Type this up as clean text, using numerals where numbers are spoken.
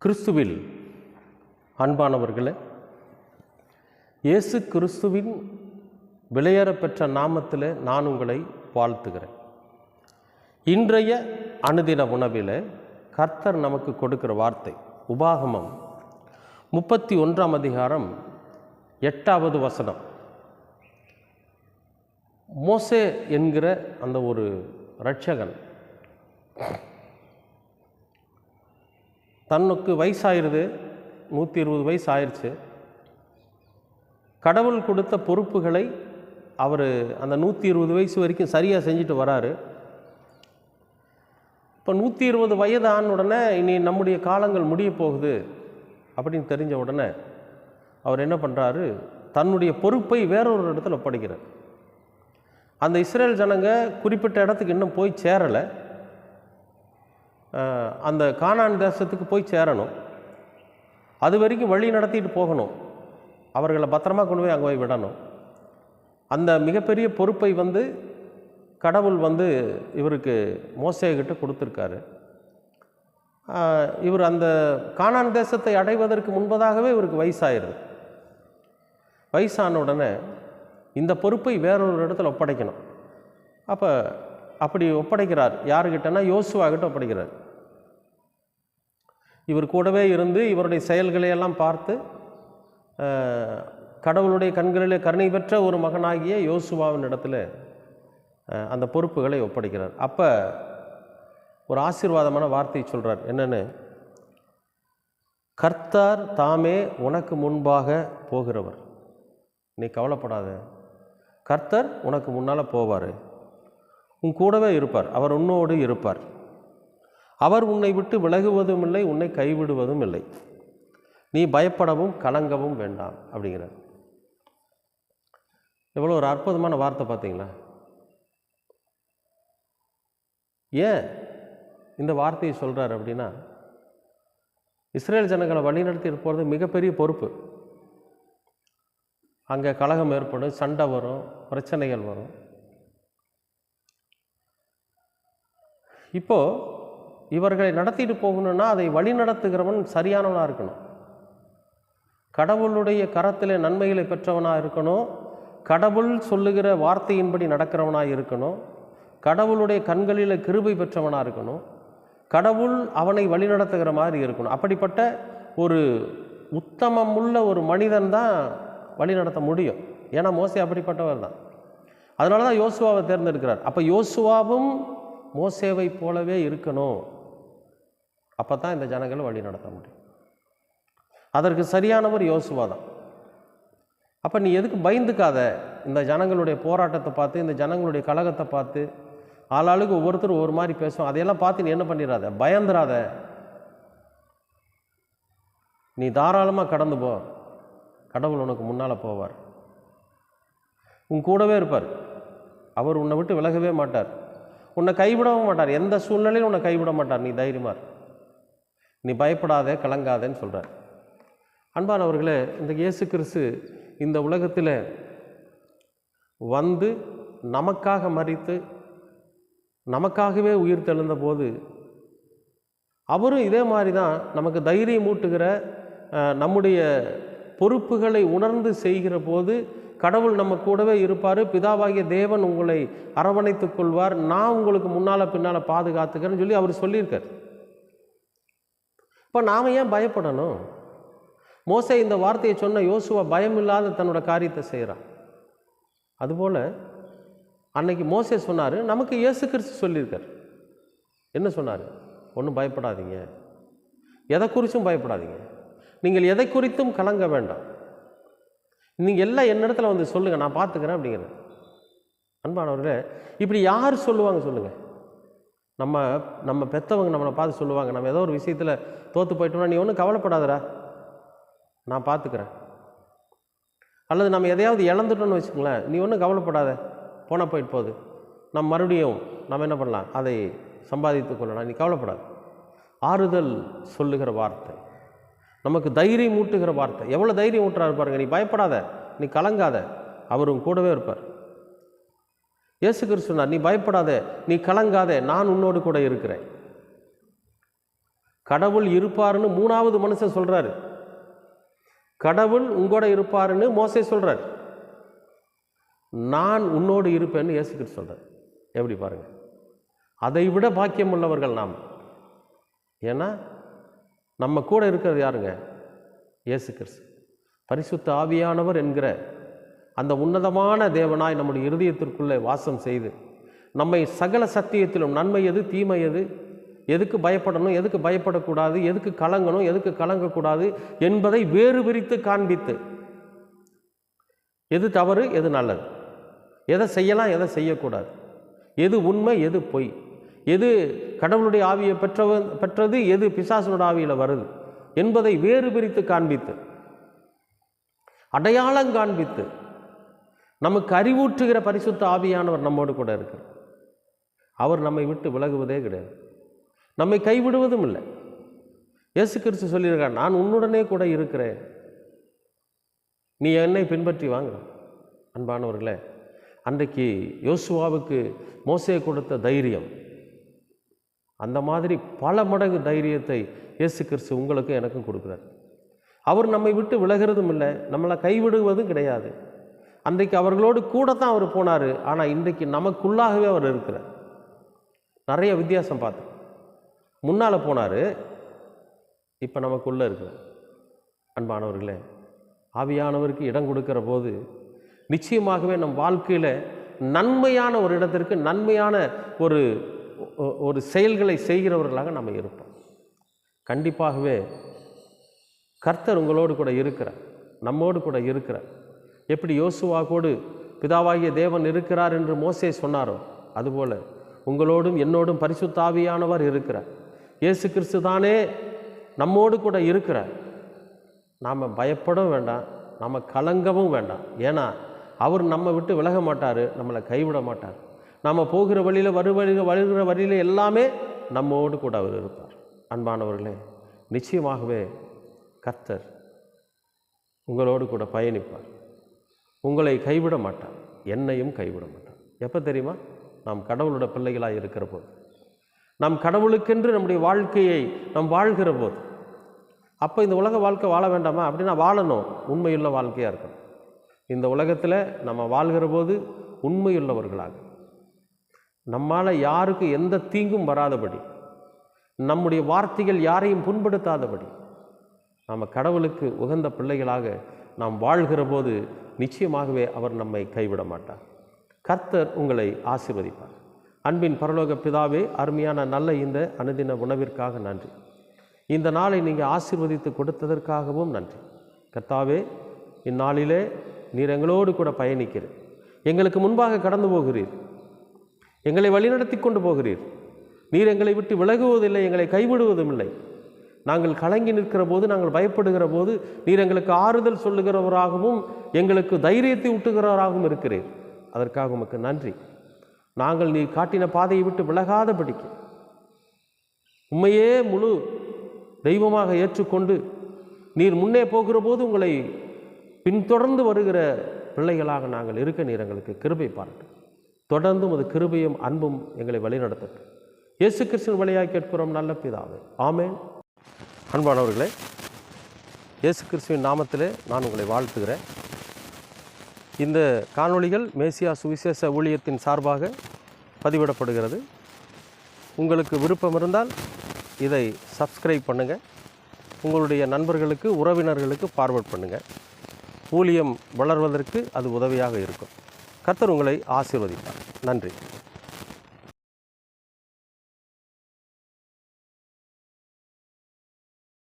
கிறிஸ்துவில் அன்பானவர்களே, இயேசு கிறிஸ்துவின் விலையேறப்பெற்ற நாமத்தில் நான் உங்களை வாழ்த்துகிறேன். இன்றைய அனுதின உணவில் கர்த்தர் நமக்கு கொடுக்கிற வார்த்தை உபாகமம் 31 அதிகாரம் 8வது வசனம். மோசே என்கிற அந்த ஒரு இரட்சகன் தன்னுக்கு வயசாயிருது, 120 வயசு ஆயிடுச்சு. கடவுள் கொடுத்த பொறுப்புகளை அவர் அந்த 120 வயசு வரைக்கும் சரியாக செஞ்சுட்டு வராரு. இப்போ 120 வயது ஆன உடனே இனி நம்முடைய காலங்கள் முடிய போகுது அப்படின்னு தெரிஞ்ச உடனே அவர் என்ன பண்ணுறாரு, தன்னுடைய பொறுப்பை வேறொரு இடத்துல ஒப்படைக்கிறார். அந்த இஸ்ரேல் ஜனங்க குறிப்பிட்ட இடத்துக்கு இன்னும் போய் சேரலை. அந்த கானான் தேசத்துக்கு போய் சேரணும். அது வரைக்கும் வழி நடத்திட்டு போகணும். அவர்களை பத்திரமா கொண்டு போய் அங்கே போய் விடணும். அந்த மிகப்பெரிய பொறுப்பை கடவுள் இவருக்கு மோசேகிட்ட கொடுத்துருக்காரு. இவர் அந்த கானான் தேசத்தை அடைவதற்கு முன்பதாகவே இவருக்கு வயசாயிருது. வயசான உடனே இந்த பொறுப்பை வேறொரு இடத்துல ஒப்படைக்கணும். அப்போ அப்படி ஒப்படைக்கிறார். யாருக்கிட்டனா யோசுவாகிட்ட ஒப்படைக்கிறார். இவர் கூடவே இருந்து இவருடைய செயல்களையெல்லாம் பார்த்து கடவுளுடைய கண்களிலே கருணை பெற்ற ஒரு மகனாகிய யோசுவாவின் இடத்துல அந்த பொறுப்புகளை ஒப்படைக்கிறார். அப்போ ஒரு ஆசீர்வாதமான வார்த்தை சொல்கிறார். என்னென்னு, கர்த்தர் தாமே உனக்கு முன்பாக போகிறவர், நீ கவலைப்படாத, கர்த்தர் உனக்கு முன்னால் போவார், உன் கூடவே இருப்பார், அவர் உன்னோடு இருப்பார், அவர் உன்னை விட்டு விலகுவதும் இல்லை, உன்னை கைவிடுவதும் இல்லை, நீ பயப்படவும் கலங்கவும் வேண்டாம் அப்படிங்கிறார். எவ்வளோ ஒரு அற்புதமான வார்த்தை பார்த்தீங்களா? ஏன் இந்த வார்த்தையை சொல்கிறார் அப்படின்னா, இஸ்ரேல் ஜனங்களை வழிநடத்திட்டு போகிறது மிகப்பெரிய பொறுப்பு. அங்கே கலகம் ஏற்படும், சண்டை வரும், பிரச்சனைகள் வரும். இப்போது இவர்களை நடத்திட்டு போகணுன்னா அதை வழி நடத்துகிறவன் சரியானவனாக இருக்கணும். கடவுளுடைய கரத்தில் நன்மைகளை பெற்றவனாக இருக்கணும். கடவுள் சொல்லுகிற வார்த்தையின்படி நடக்கிறவனாக இருக்கணும். கடவுளுடைய கண்களில் கிருபை பெற்றவனாக இருக்கணும். கடவுள் அவனை வழிநடத்துகிற மாதிரி இருக்கணும். அப்படிப்பட்ட ஒரு உத்தமமுள்ள ஒரு மனிதன் தான் வழி நடத்த முடியும். ஏன்னா மோசே அப்படிப்பட்டவர் தான். அதனால தான் யோசுவாவை தேர்ந்தெடுக்கிறார். அப்போ யோசுவாவும் மோசேவை போலவே இருக்கணும். அப்போ தான் இந்த ஜனங்களை வழி நடத்த முடியும். அதற்கு சரியானவர் யோசுவா தான். அப்போ நீ எதுக்கு பயந்துக்காத? இந்த ஜனங்களுடைய போராட்டத்தை பார்த்து, இந்த ஜனங்களுடைய கலகத்தை பார்த்து, ஆளாளுக்கு ஒவ்வொருத்தரும் ஒரு மாதிரி பேசுவோம், அதையெல்லாம் பார்த்து நீ என்ன பண்ணிடாத, பயந்துராத. நீ தாராளமாக கடந்து போ, கடவுள் உனக்கு முன்னால் போவார், உன் கூடவே இருப்பார், அவர் உன்னை விட்டு விலகவே மாட்டார், உன்னை கைவிடவும் மாட்டார், எந்த சூழ்நிலையும் உன்னை கைவிட மாட்டார், நீ தைரியமார், நீ பயப்படாதே கலங்காதேன்னு சொல்கிறார். அன்பானவர்களே, இந்த இயேசு கிறிஸ்து இந்த உலகத்தில் நமக்காக மரித்து நமக்காகவே உயிர் தெழுந்த போது அவரும் இதே மாதிரி தான் நமக்கு தைரியம் ஊட்டுகிற, நம்முடைய பொறுப்புகளை உணர்ந்து செய்கிற போது கடவுள் நம்ம கூடவே இருப்பார், பிதாவாகிய தேவன் உங்களை அரவணைத்துக் கொள்வார், நான் உங்களுக்கு முன்னால் பின்னால் பாதுகாத்துக்கிறேன்னு சொல்லி அவர் சொல்லியிருக்கார். இப்போ நாம் ஏன் பயப்படணும்? மோசே இந்த வார்த்தையை சொன்ன யோசுவா பயம் இல்லாத தன்னோட காரியத்தை செய்கிறான். அதுபோல் அன்னைக்கு மோசே சொன்னார், நமக்கு இயேசு கிறிஸ்து சொல்லியிருக்கார். என்ன சொன்னார்? ஒன்றும் பயப்படாதீங்க, எதை குறித்தும் பயப்படாதீங்க, நீங்கள் எதை குறித்தும் கலங்க வேண்டாம், நீங்கள் எல்லாம் என்னிடத்துல சொல்லுங்கள், நான் பார்த்துக்கிறேன் அப்படிங்கிறேன். அன்பானவர்களே, இப்படி யார் சொல்லுவாங்க சொல்லுங்கள்? நம்ம பெற்றவங்க நம்மளை பார்த்து சொல்லுவாங்க, நம்ம ஏதோ ஒரு விஷயத்தில் தோற்று போயிட்டோம்னா, நீ ஒன்றும் கவலைப்படாதடா, நான் பார்த்துக்கிறேன். அல்லது நம்ம எதையாவது இழந்துட்டோன்னு வச்சுக்கோங்களேன், நீ ஒன்றும் கவலைப்படாத, போனால் போயிட்டு போகுது, மறுபடியும் நம்ம என்ன பண்ணலாம், அதை சம்பாதித்து கொள்ளலாம், நீ கவலைப்படாது. ஆறுதல் சொல்லுகிற வார்த்தை, நமக்கு தைரியம் ஊட்டுகிற வார்த்தை. எவ்வளோ தைரியம் ஊட்டுறாரு பாருங்க. நீ பயப்படாத, நீ கலங்காத, அவரும் கூடவே இருப்பார். இயேசு கிறிஸ்து சொன்னார், நீ பயப்படாத, நீ கலங்காத, நான் உன்னோடு கூட இருக்கிறேன். கடவுள் இருப்பாருன்னு மூணாவது மனுஷன் சொல்கிறாரு. கடவுள் உங்களோட இருப்பாருன்னு மோசே சொல்கிறார். நான் உன்னோடு இருப்பேன்னு இயேசு கிறிஸ்து சொல்கிறார். எப்படி பாருங்கள், அதை விட பாக்கியம் உள்ளவர்கள் நாம். ஏன்னா நம்ம கூட இருக்கிறது யாருங்க? இயேசு கிறிஸ்து. பரிசுத்த ஆவியானவர் என்கிற அந்த உன்னதமான தேவனாய் நம்முடைய இருதயத்திற்குள்ளே வாசம் செய்து நம்மை சகல சத்தியத்திலும் நன்மை எது தீமை எது, எதுக்கு பயப்படணும் எதுக்கு பயப்படக்கூடாது, எதுக்கு கலங்கணும் எதுக்கு கலங்கக்கூடாது என்பதை வேறு பிரித்து காண்பித்து, எது தவறு எது நல்லது, எதை செய்யலாம் எதை செய்யக்கூடாது, எது உண்மை எது பொய், எது கடவுளுடைய ஆவியை பெற்றது எது பிசாசனோட ஆவியில் வருது என்பதை வேறு பிரித்து காண்பித்து, அடையாளம் காண்பித்து நமக்கு அறிவூற்றுகிற பரிசுத்த ஆவியானவர் நம்மோடு கூட இருக்கிறார். அவர் நம்மை விட்டு விலகுவதே கிடையாது, நம்மை கைவிடுவதும் இல்லை. இயேசு கிறிஸ்து சொல்லியிருக்கார், நான் உன்னுடனே கூட இருக்கிறேன், நீ என்னை பின்பற்றி வாங்க. அன்பானவர்களே, அன்றைக்கு யோசுவாவுக்கு மோசே கொடுத்த தைரியம், அந்த மாதிரி பல மடங்கு தைரியத்தை இயேசு கிறிஸ்து உங்களுக்கும் எனக்கும் கொடுக்குறார். அவர் நம்மை விட்டு விலகிறதும் இல்லை, நம்மளை கைவிடுவதும் கிடையாது. அன்றைக்கு அவர்களோடு கூட தான் அவர் போனார். ஆனால் இன்றைக்கு நமக்குள்ளாகவே அவர் இருக்கிறார். நிறைய வித்தியாசம் பார்த்து முன்னால் போனார், இப்போ நமக்குள்ளே இருக்கிறார். அன்பானவர்களே, ஆவியானவருக்கு இடம் கொடுக்கிற போது நிச்சயமாகவே நம் வாழ்க்கையில் நன்மையான ஒரு இடத்திற்கு நன்மையான ஒரு செயல்களை செய்கிறவர்களாக நம்ம இருப்போம். கண்டிப்பாகவே கர்த்தர் உங்களோடு கூட இருக்கிறார், நம்மோடு கூட இருக்கிறார். எப்படி யோசுவா கூட பிதாவாகிய தேவன் இருக்கிறார் என்று மோசே சொன்னாரோ, அதுபோல் உங்களோடும் என்னோடும் பரிசுத்த ஆவியானவர் இருக்கிறார். இயேசு கிறிஸ்து தானே நம்மோடு கூட இருக்கிறார். நாம் பயப்படவும் வேண்டாம், நாம் கலங்கவும் வேண்டாம். ஏன்னா அவர் நம்ம விட்டு விலக மாட்டார், நம்மளை கைவிட மாட்டார். நாம் போகிற வழியில் வருகிற வழியில் எல்லாமே நம்மோடு கூட அவர் இருப்பார். அன்பானவர்களே, நிச்சயமாகவே கர்த்தர் உங்களோடு கூட பயணிப்பார், உங்களை கைவிட மாட்டார், என்னையும் கைவிட மாட்டார். எப்போ தெரியுமா? நாம் கடவுளோட பிள்ளைகளாக இருக்கிற போது, நாம் கடவுளுக்கென்று நம்முடைய வாழ்க்கையை நாம் வாழ்கிற போது. அப்போ இந்த உலக வாழ்க்கை வாழ வேண்டாமா? அப்படின்னா வாழணும், உண்மையுள்ள வாழ்க்கையாக இருக்கணும். இந்த உலகத்தில் நம்ம வாழ்கிற போது உண்மையுள்ளவர்களாக, நம்மால் யாருக்கு எந்த தீங்கும் வராதபடி, நம்முடைய வார்த்தைகள் யாரையும் புண்படுத்தாதபடி, நாம் கடவுளுக்கு உகந்த பிள்ளைகளாக நாம் வாழ்கிற போது நிச்சயமாகவே அவர் நம்மை கைவிட மாட்டார். கர்த்தர் உங்களை ஆசீர்வதிப்பார். அன்பின் பரலோக பிதாவே, அருமையான நல்ல இந்த அனுதின உணவிற்காக நன்றி. இந்த நாளை நீங்கள் ஆசீர்வதித்து கொடுத்ததற்காகவும் நன்றி. கர்த்தாவே, இந்நாளிலே நீர் எங்களோடு கூட பயணிக்கிறீர், எங்களுக்கு முன்பாக கடந்து போகிறீர், எங்களை வழிநடத்தி கொண்டு போகிறீர். நீர் எங்களை விட்டு விலகுவதில்லை, எங்களை கைவிடுவதும் இல்லை. நாங்கள் கலங்கி நிற்கிற போது, நாங்கள் பயப்படுகிற போது நீர் எங்களுக்கு ஆறுதல் சொல்லுகிறவராகவும் எங்களுக்கு தைரியத்தை ஊட்டுகிறவராகவும் இருக்கிறீர். அதற்காக உமக்கு நன்றி. நாங்கள் நீர் காட்டின பாதையை விட்டு விலகாதபடிக்கு உண்மையே முழு தெய்வமாக ஏற்றுக்கொண்டு நீர் முன்னே போகிற போது உங்களை பின்தொடர்ந்து வருகிற பிள்ளைகளாக நாங்கள் இருக்க நீர் எங்களுக்கு கிருபை பாருங்கள். தொடர்ந்தும் அது கிருபையும் அன்பும் எங்களை வழிநடத்தட்டும். இயேசு கிறிஸ்துவின் வழியாக கேட்கிறோம் நல்ல பிதாவே, ஆமென். அன்பானவர்களே, இயேசு கிறிஸ்துவின் நாமத்திலே நான் உங்களை வாழ்த்துகிறேன். இந்த காணொளிகள் மேசியா சுவிசேஷ ஊழியத்தின் சார்பாக பதிவிடப்படுகிறது. உங்களுக்கு விருப்பம் இருந்தால் இதை சப்ஸ்கிரைப் பண்ணுங்கள், உங்களுடைய நண்பர்களுக்கு உறவினர்களுக்கு ஃபார்வர்ட் பண்ணுங்கள். ஊழியம் வளர்வதற்கு அது உதவியாக இருக்கும். கர்த்தர் உங்களை ஆசீர்வதிப்பார். நன்றி.